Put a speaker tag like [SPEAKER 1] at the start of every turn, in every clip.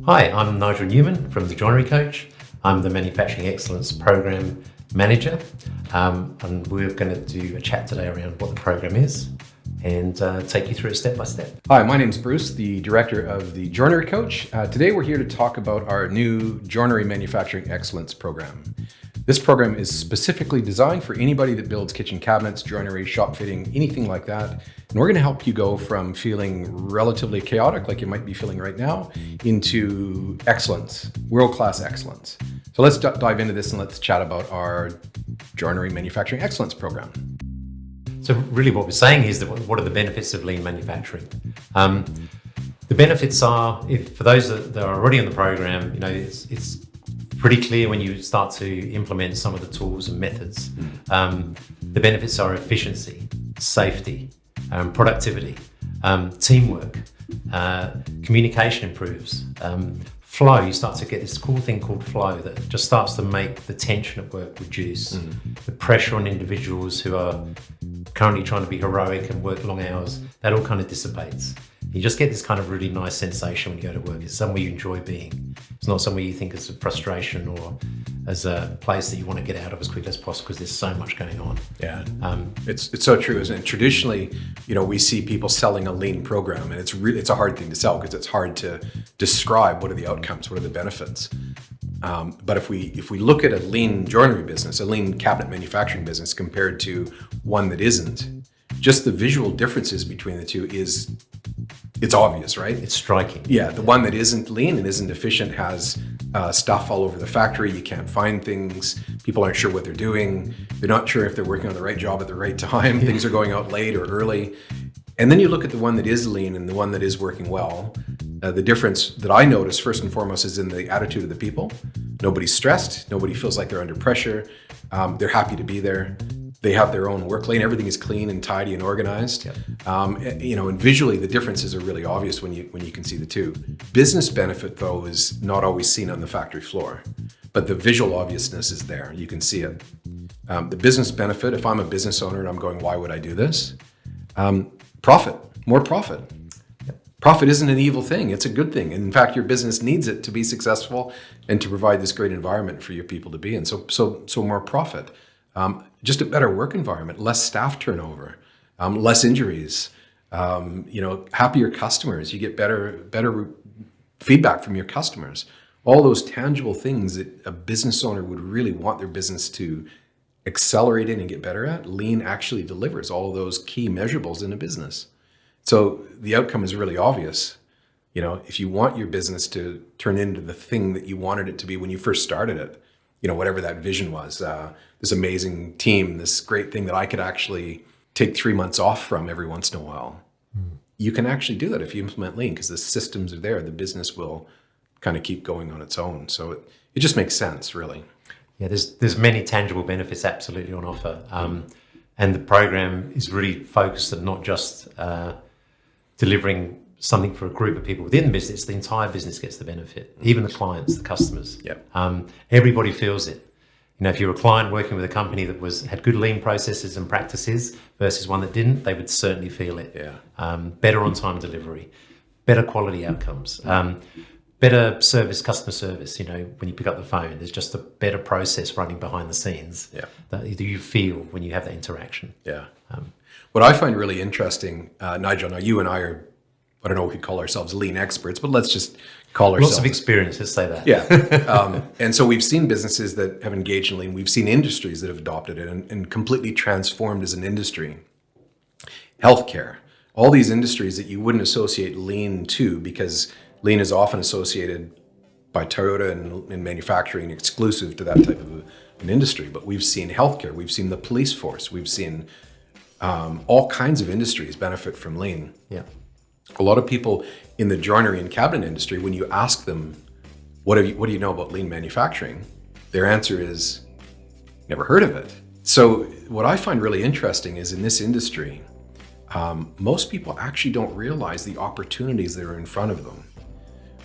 [SPEAKER 1] Hi, I'm Nigel Newman from the Joinery Coach. I'm the Manufacturing Excellence Program Manager, and we're going to do a chat today around what the program is and take you through it step by step.
[SPEAKER 2] Hi, my name is Bruce, the Director of the Joinery Coach. Today we're here to talk about our new Joinery Manufacturing Excellence Program. This program is specifically designed for anybody that builds kitchen cabinets, joinery, shop fitting, anything like that. And we're going to help you go from feeling relatively chaotic, like you might be feeling right now, into excellence, world-class excellence. So let's dive into this and let's chat about our Joinery Manufacturing Excellence Program.
[SPEAKER 1] So really what we're saying is that what are the benefits of lean manufacturing? The benefits are, for those that are already in the program, it's pretty clear when you start to implement some of the tools and methods. The benefits are efficiency, safety, productivity, teamwork, communication improves, flow. You start to get this cool thing called flow that just starts to make the tension at work reduce, the pressure on individuals who are currently trying to be heroic and work long hours, that all kind of dissipates. You just get this kind of really nice sensation when you go to work. It's somewhere you enjoy being. It's not somewhere you think is a frustration or as a place that you want to get out of as quickly as possible because there's so much going on.
[SPEAKER 2] Yeah, it's so true, isn't it? Traditionally, we see people selling a lean program, and it's a hard thing to sell because it's hard to describe what are the outcomes, what are the benefits. But if we look at a lean joinery business, a lean cabinet manufacturing business compared to one that isn't, just the visual differences between the two it's obvious, right?
[SPEAKER 1] It's striking.
[SPEAKER 2] Yeah, the one that isn't lean and isn't efficient has stuff all over the factory. You can't find things. People aren't sure what they're doing. They're not sure if they're working on the right job at the right time. Things are going out late or early. And then you look at the one that is lean and the one that is working well. The difference that I notice first and foremost is in the attitude of the people. Nobody's stressed. Nobody feels like they're under pressure. They're happy to be there. They have their own work lane. Everything is clean and tidy and organized. Yep. And visually the differences are really obvious when you can see the two. Business benefit though is not always seen on the factory floor, but the visual obviousness is there. You can see it. The business benefit, if I'm a business owner and I'm going, why would I do this? Profit, more profit. Profit isn't an evil thing. It's a good thing. In fact, your business needs it to be successful and to provide this great environment for your people to be in. So more profit. Just a better work environment, less staff turnover, less injuries, happier customers. You get better feedback from your customers. All those tangible things that a business owner would really want their business to accelerate in and get better at, lean actually delivers all of those key measurables in a business. So the outcome is really obvious. If you want your business to turn into the thing that you wanted it to be when you first started it, whatever that vision was, this amazing team, this great thing that I could actually take 3 months off from every once in a while. You can actually do that if you implement lean because the systems are there. The business will kind of keep going on its own. So it just makes sense, really.
[SPEAKER 1] Yeah, there's many tangible benefits absolutely on offer. And the program is really focused on not just delivering something for a group of people within the business. The entire business gets the benefit, even the clients, the customers.
[SPEAKER 2] Yep.
[SPEAKER 1] Everybody feels it. If you're a client working with a company that had good lean processes and practices versus one that didn't, they would certainly feel it.
[SPEAKER 2] Yeah.
[SPEAKER 1] Better on-time delivery, better quality outcomes, better customer service. When you pick up the phone, there's just a better process running behind the scenes that you feel when you have that interaction.
[SPEAKER 2] Yeah. What I find really interesting, Nigel, now you and I are, I don't know if we call ourselves lean experts, but let's just call ourselves.
[SPEAKER 1] Lots of experience, let's say that.
[SPEAKER 2] Yeah. And so we've seen businesses that have engaged in lean. We've seen industries that have adopted it and completely transformed as an industry. Healthcare, all these industries that you wouldn't associate lean to because lean is often associated by Toyota and manufacturing exclusive to that type of an industry. But we've seen healthcare, we've seen the police force, we've seen all kinds of industries benefit from lean.
[SPEAKER 1] Yeah.
[SPEAKER 2] A lot of people in the joinery and cabinet industry, when you ask them, what do you know about lean manufacturing? Their answer is, never heard of it. So what I find really interesting is in this industry, most people actually don't realize the opportunities that are in front of them.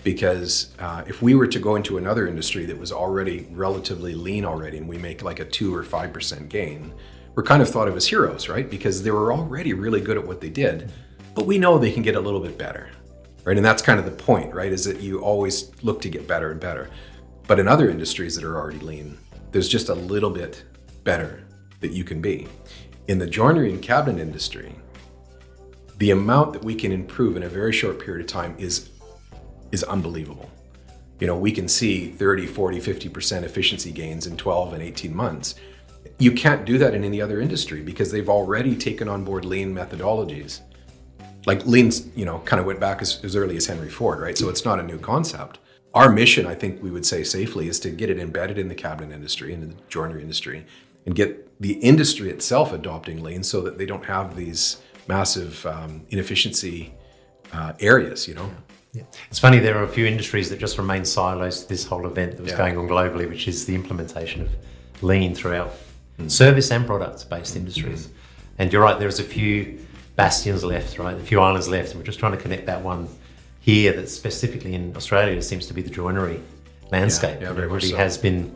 [SPEAKER 2] Because if we were to go into another industry that was already relatively lean already, and we make like a 2 or 5% gain, we're kind of thought of as heroes, right? Because they were already really good at what they did, but we know they can get a little bit better, right? And that's kind of the point, right? Is that you always look to get better and better. But in other industries that are already lean, there's just a little bit better that you can be. In the joinery and cabinet industry, the amount that we can improve in a very short period of time is unbelievable. We can see 30, 40, 50% efficiency gains in 12 and 18 months. You can't do that in any other industry because they've already taken on board lean methodologies. Like lean's, kind of went back as early as Henry Ford, right? So it's not a new concept. Our mission, I think we would say safely, is to get it embedded in the cabinet industry and in the joinery industry and get the industry itself adopting lean so that they don't have these massive inefficiency areas,
[SPEAKER 1] Yeah. It's funny, there are a few industries that just remain silos to this whole event that was going on globally, which is the implementation of lean throughout service and products-based industries. And you're right, there's a few bastions left, right? A few islands left, and we're just trying to connect that one here that specifically in Australia seems to be the joinery landscape.
[SPEAKER 2] Yeah,
[SPEAKER 1] it
[SPEAKER 2] very much
[SPEAKER 1] really
[SPEAKER 2] so.
[SPEAKER 1] has been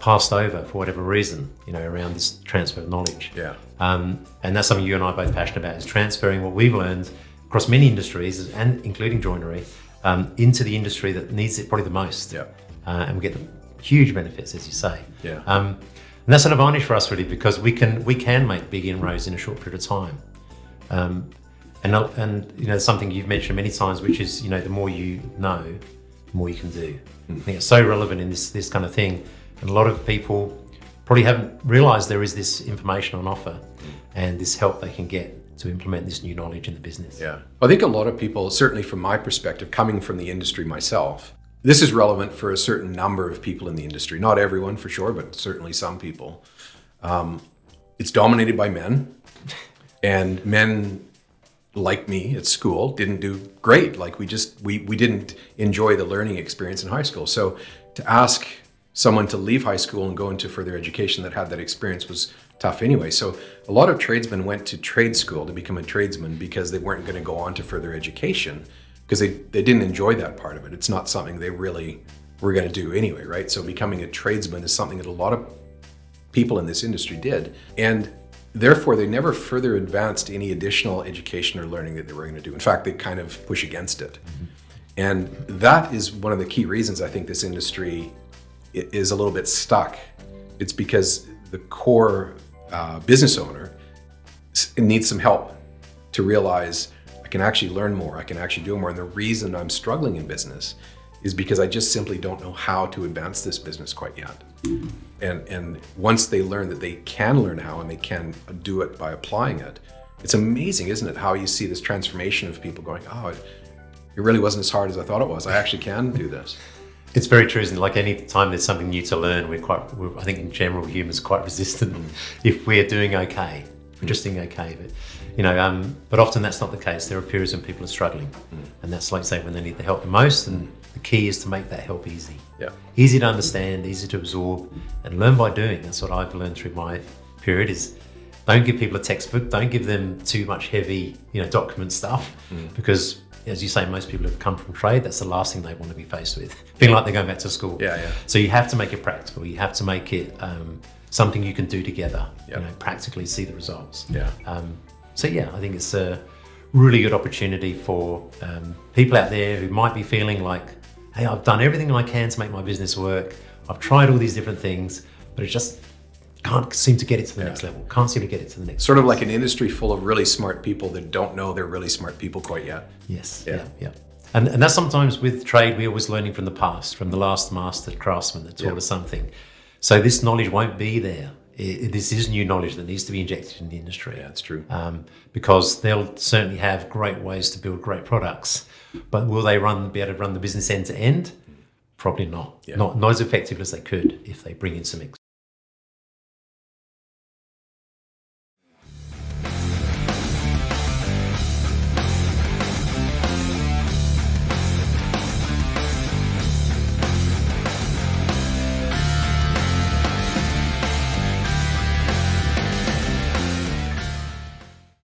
[SPEAKER 1] passed over for whatever reason, around this transfer of knowledge.
[SPEAKER 2] Yeah.
[SPEAKER 1] And that's something you and I are both passionate about, is transferring what we've learned across many industries, and including joinery, into the industry that needs it probably the most.
[SPEAKER 2] Yeah.
[SPEAKER 1] And we get the huge benefits, as you say.
[SPEAKER 2] Yeah.
[SPEAKER 1] And that's an advantage for us, really, because we can make big inroads in a short period of time. And something you've mentioned many times, which is, the more you know, the more you can do. I think it's so relevant in this kind of thing. And a lot of people probably haven't realized there is this information on offer and this help they can get to implement this new knowledge in the business.
[SPEAKER 2] Yeah. I think a lot of people, certainly from my perspective, coming from the industry myself, this is relevant for a certain number of people in the industry. Not everyone for sure, but certainly some people. It's dominated by men, and men like me at school didn't do great. Like we didn't enjoy the learning experience in high school. So to ask someone to leave high school and go into further education that had that experience was tough anyway. So a lot of tradesmen went to trade school to become a tradesman because they weren't going to go on to further education because they didn't enjoy that part of it. It's not something they really were going to do anyway, right? So becoming a tradesman is something that a lot of people in this industry did. And therefore, they never further advanced any additional education or learning that they were going to do. In fact, they kind of push against it. And that is one of the key reasons I think this industry is a little bit stuck. It's because the core business owner needs some help to realize I can actually learn more, I can actually do more. And the reason I'm struggling in business is because I just simply don't know how to advance this business quite yet. And once they learn that they can learn how and they can do it by applying it, it's amazing, isn't it, how you see this transformation of people going, oh, it really wasn't as hard as I thought it was. I actually can do this.
[SPEAKER 1] It's very true, isn't it? Like any time there's something new to learn, I think in general, humans are quite resistant if we're doing okay. We're just doing okay. But often that's not the case. There are periods when people are struggling. And that's, like, say, when they need the help the most. And the key is to make that help easy.
[SPEAKER 2] Yeah.
[SPEAKER 1] Easy to understand, easy to absorb, and learn by doing. That's what I've learned through my period is don't give people a textbook. Don't give them too much heavy, document stuff, because, as you say, most people have come from trade. That's the last thing they want to be faced with, feeling like they're going back to school.
[SPEAKER 2] Yeah.
[SPEAKER 1] So you have to make it practical. You have to make it something you can do together. Practically see the results.
[SPEAKER 2] Yeah.
[SPEAKER 1] I think it's a really good opportunity for people out there who might be feeling like, hey, I've done everything I can to make my business work. I've tried all these different things, but it just can't seem to get it to the next level. Can't seem to get it to the next.
[SPEAKER 2] Sort of like an industry full of really smart people that don't know they're really smart people quite yet.
[SPEAKER 1] Yes. Yeah. And that's sometimes with trade, we're always learning from the past, from the last master craftsman that taught us something. So this knowledge won't be there. This is new knowledge that needs to be injected in the industry.
[SPEAKER 2] Yeah, it's true.
[SPEAKER 1] Because they'll certainly have great ways to build great products, but will they be able to run the business end to end? Probably not.
[SPEAKER 2] Yeah.
[SPEAKER 1] Not as effective as they could if they bring in some